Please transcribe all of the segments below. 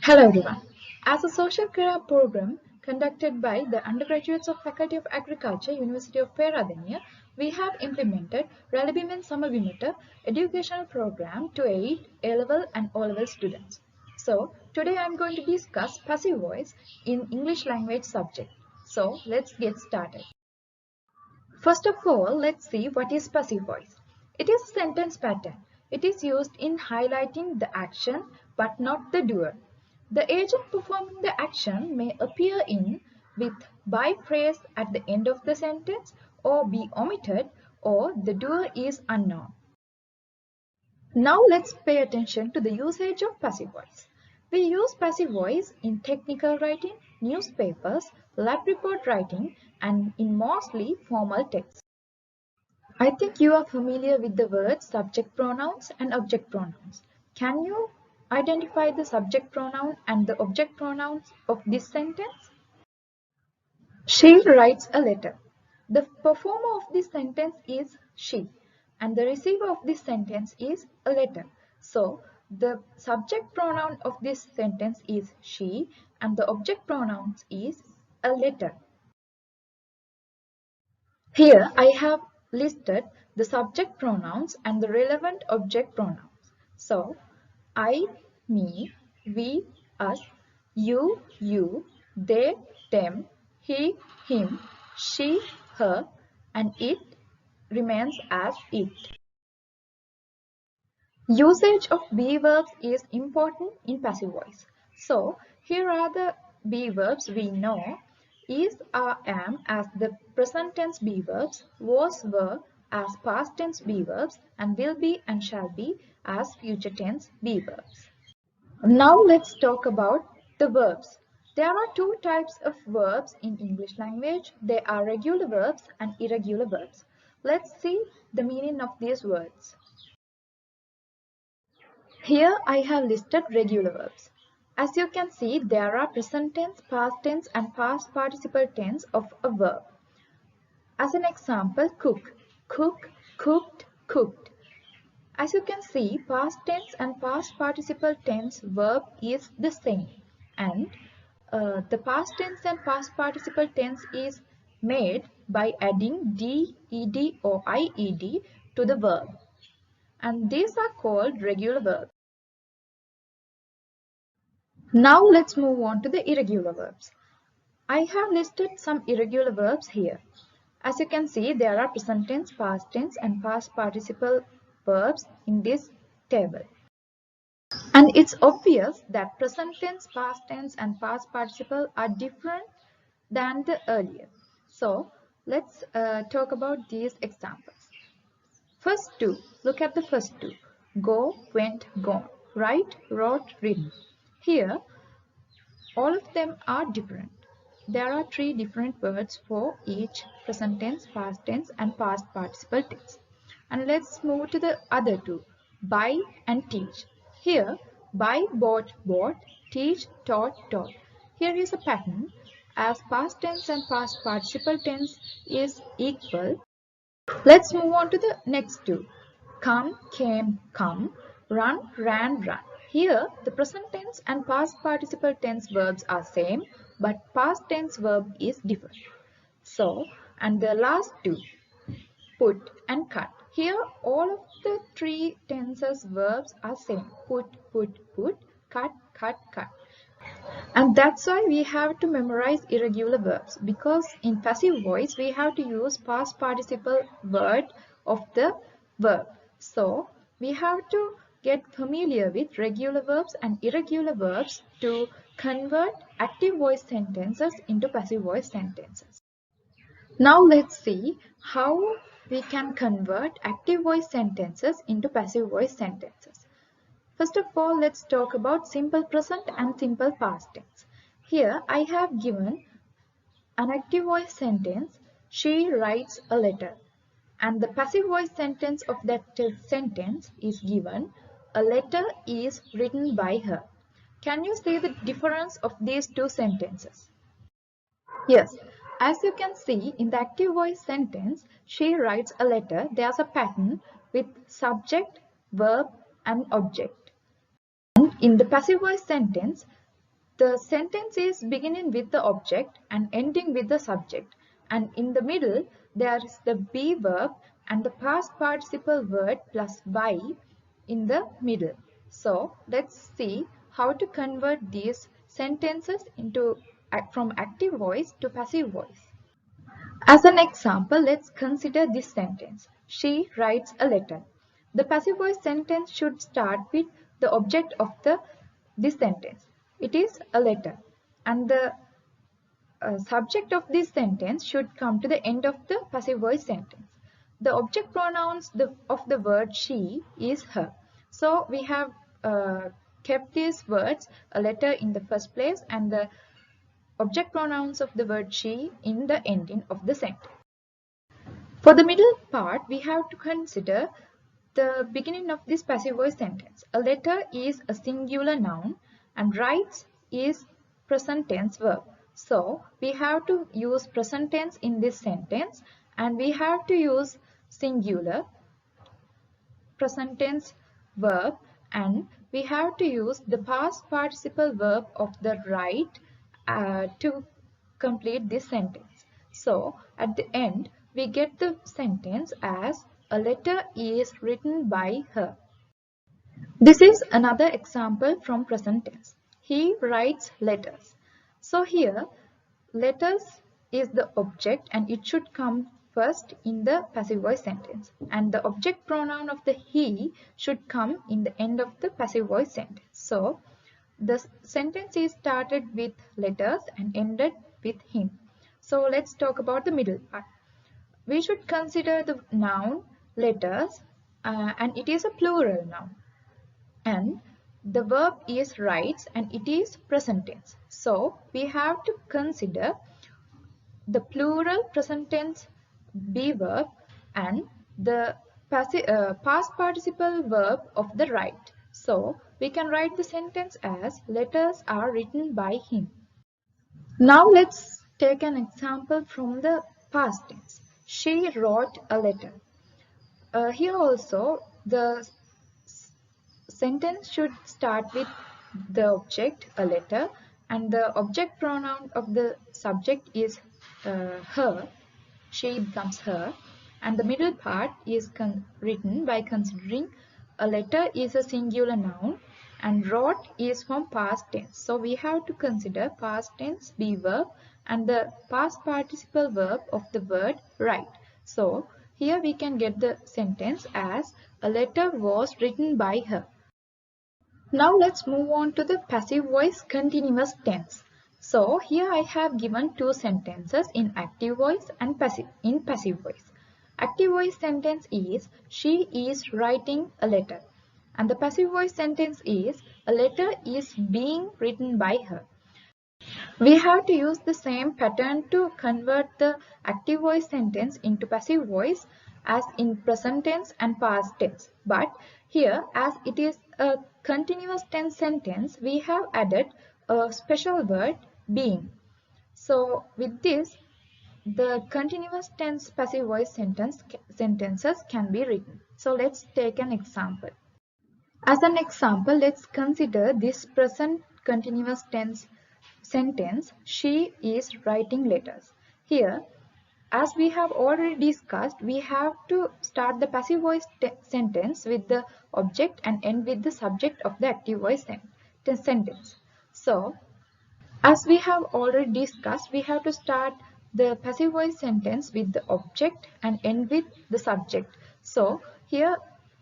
Hello everyone. As a social career program conducted by the undergraduates of Faculty of Agriculture, University of Peradeniya, we have implemented RELI BIMEN SAMA BIMATA educational program to aid A-level and O-level students. So today I am going to discuss passive voice in English language subject. So let's get started. First of all, let's see what is passive voice. It is a sentence pattern. It is used in highlighting the action but not the doer. The agent performing the action may appear in with by phrase at the end of the sentence or be omitted or the doer is unknown. Now let's pay attention to the usage of passive voice. We use passive voice in technical writing, newspapers, lab report writing, and in mostly formal text. I think you are familiar with the words subject pronouns and object pronouns. Can you identify the subject pronoun and the object pronouns of this sentence? She writes a letter. The performer of this sentence is she, and the receiver of this sentence is a letter. So, the subject pronoun of this sentence is she, and the object pronoun is a letter. Here I have listed the subject pronouns and the relevant object pronouns. So, I, me, we, us, you, they, them, he, him, she, her, and it remains as it. Usage of be verbs is important in passive voice. So, here are the be verbs we know. Is, are, am as the present tense be verbs, was, were as past tense be verbs, and will be and shall be as future tense be verbs. Now let's talk about the verbs. There are two types of verbs in English language. They are regular verbs and irregular verbs. Let's see the meaning of these words. Here I have listed regular verbs. As you can see, there are present tense, past tense, and past participle tense of a verb. As an example, cook, cook, cooked, cooked. As you can see, past tense and past participle tense verb is the same, and the past tense and past participle tense is made by adding d, ed or ied to the verb, and these are called regular verbs. Now let's move on to the irregular verbs. I have listed some irregular verbs here. As you can see, there are present tense, past tense, and past participle verbs in this table. And it's obvious that present tense, past tense, and past participle are different than the earlier. So let's talk about these examples. First two, look at the first two. Go, went, gone. Write, wrote, written. Here, all of them are different. There are three different words for each present tense, past tense, and past participle tense. And let's move to the other two, buy and teach. Here, buy, bought, bought, teach, taught, taught. Here is a pattern. As past tense and past participle tense is equal, let's move on to the next two. Come, came, come, run, ran, run. Here, the present tense and past participle tense verbs are same, but past tense verb is different. So, and the last two, put and cut. Here, all of the three tenses verbs are same. Put, cut, cut, cut. And that's why we have to memorize irregular verbs, because in passive voice we have to use past participle word of the verb. So we have to get familiar with regular verbs and irregular verbs to convert active voice sentences into passive voice sentences. Now let's see how we can convert active voice sentences into passive voice sentences. First of all, let's talk about simple present and simple past tense. Here I have given an active voice sentence, she writes a letter. And the passive voice sentence of that sentence is given, a letter is written by her. Can you see the difference of these two sentences? Yes, As you can see in the active voice sentence, she writes a letter. There's a pattern with subject, verb and object. And in the passive voice sentence, the sentence is beginning with the object and ending with the subject. And in the middle, there is the be verb and the past participle word plus by in the middle. So let's see how to convert these sentences from active voice to passive voice. As an example, let's consider this sentence. She writes a letter. The passive voice sentence should start with the object of this sentence. It is a letter. And the subject of this sentence should come to the end of the passive voice sentence. The object pronouns of the word she is her. So we have kept these words, a letter in the first place and the object pronouns of the word she in the ending of the sentence. For the middle part, we have to consider the beginning of this passive voice sentence. A letter is a singular noun and writes is present tense verb. So we have to use present tense in this sentence and we have to use singular present tense verb and we have to use the past participle verb of the write to complete this sentence. So at the end we get the sentence as a letter is written by her. This is another example from present tense. He writes letters. So here letters is the object and it should come first in the passive voice sentence and the object pronoun of the he should come in the end of the passive voice sentence. So the sentence is started with letters and ended with him. So let's talk about the middle part. We should consider the noun letters and it is a plural noun and the verb is writes and it is present tense. So we have to consider the plural present tense be verb and the past participle verb of the write. So we can write the sentence as letters are written by him. Now let's take an example from the past tense. She wrote a letter. Here also the sentence should start with the object, a letter, and the object pronoun of the subject is her. She becomes her. And the middle part is written by considering a letter is a singular noun and wrote is from past tense. So we have to consider past tense be verb and the past participle verb of the word write. So here we can get the sentence as a letter was written by her. Now let's move on to the passive voice continuous tense. So here I have given two sentences in active voice and passive voice. Active voice sentence is she is writing a letter and the passive voice sentence is a letter is being written by her. We have to use the same pattern to convert the active voice sentence into passive voice as in present tense and past tense. But here, as it is a continuous tense sentence, we have added a special word being. So with this, the continuous tense passive voice sentences can be written. So let's take an example. As an example, let's consider this present continuous tense sentence, she is writing letters. Here, as we have already discussed, we have to start the passive voice sentence with the object and end with the subject of the active voice sentence. So, as we have already discussed, we have to start the passive voice sentence with the object and end with the subject. So, here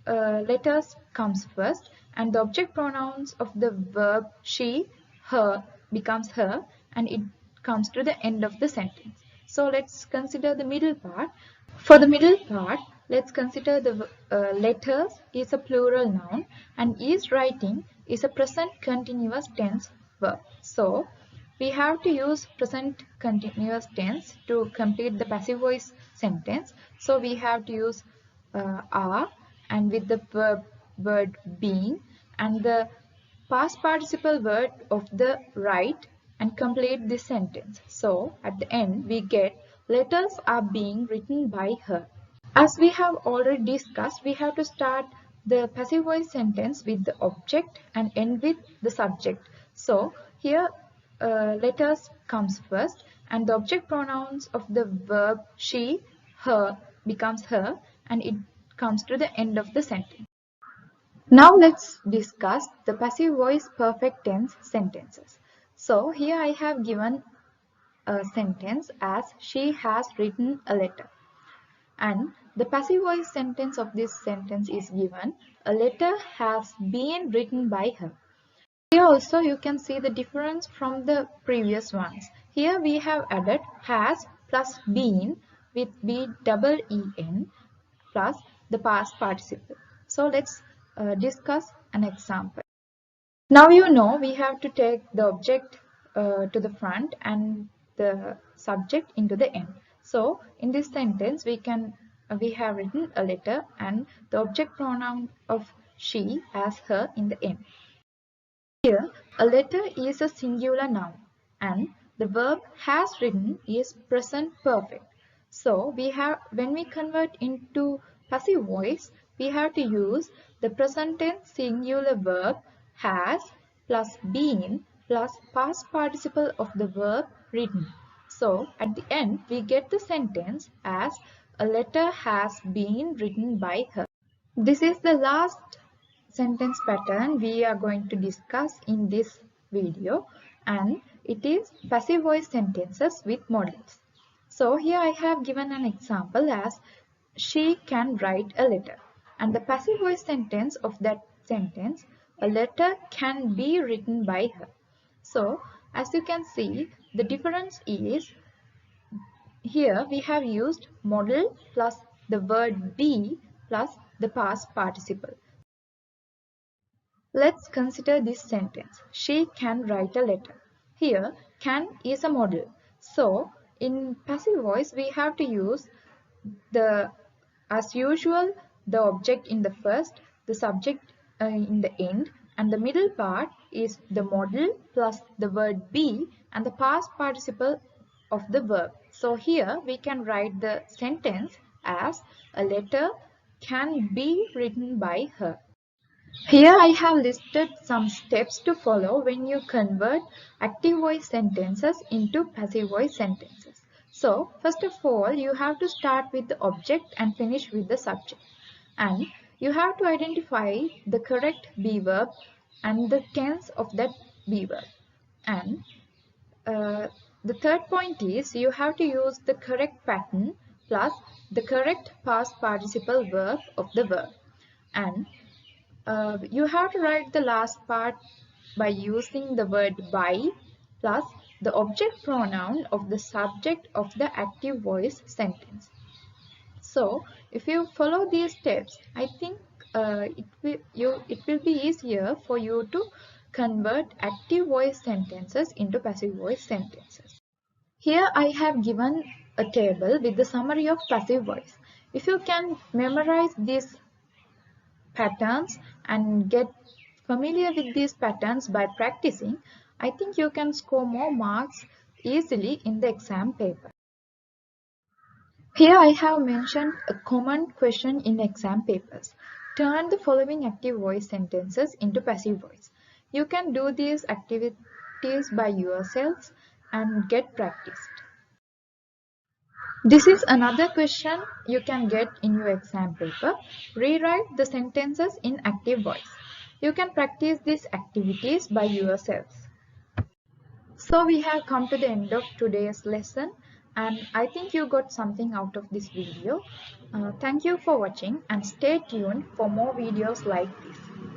letters comes first and the object pronouns of the verb she, her becomes her and it comes to the end of the sentence. So let's consider the middle part. For the middle part, let's consider the letters is a plural noun and is writing is a present continuous tense verb. So we have to use present continuous tense to complete the passive voice sentence. So we have to use are and with the word being and the past participle word of the write and complete this sentence. So at the end we get letters are being written by her. As we have already discussed, we have to start the passive voice sentence with the object and end with the subject. So here letters comes first and the object pronouns of the verb she, her becomes her and it comes to the end of the sentence. Now let's discuss the passive voice perfect tense sentences. So here I have given a sentence as she has written a letter. And the passive voice sentence of this sentence is given, a letter has been written by her. Here also you can see the difference from the previous ones. Here we have added has plus been with B-double-E-N plus the past participle. So let's discuss an example. Now you know we have to take the object to the front and the subject into the end. So in this sentence we have written a letter and the object pronoun of she as her in the end. Here a letter is a singular noun and the verb has written is present perfect. So when we convert into passive voice, we have to use the present tense singular verb has plus been plus past participle of the verb written. So at the end we get the sentence as a letter has been written by her. This is the last sentence pattern we are going to discuss in this video and it is passive voice sentences with models. So here I have given an example as she can write a letter and the passive voice sentence of that sentence, a letter can be written by her. So as you can see the difference is here we have used model plus the word be plus the past participle. Let's consider this sentence. She can write a letter. Here, can is a model. So, in passive voice, we have to use as usual, the object in the first, the subject in the end, and the middle part is the model plus the word be and the past participle of the verb. So, here we can write the sentence as a letter can be written by her. Here I have listed some steps to follow when you convert active voice sentences into passive voice sentences. So, first of all, you have to start with the object and finish with the subject. And you have to identify the correct be verb and the tense of that be verb. And the third point is you have to use the correct pattern plus the correct past participle verb of the verb. And you have to write the last part by using the word by plus the object pronoun of the subject of the active voice sentence. So, if you follow these steps, I think it will be easier for you to convert active voice sentences into passive voice sentences. Here I have given a table with the summary of passive voice. If you can memorize these patterns and get familiar with these patterns by practicing, I think you can score more marks easily in the exam paper. Here I have mentioned a common question in exam papers. Turn the following active voice sentences into passive voice. You can do these activities by yourselves and get practiced. This is another question you can get in your exam paper. Rewrite the sentences in active voice. You can practice these activities by yourselves. So we have come to the end of today's lesson and I think you got something out of this video. Thank you for watching and stay tuned for more videos like this.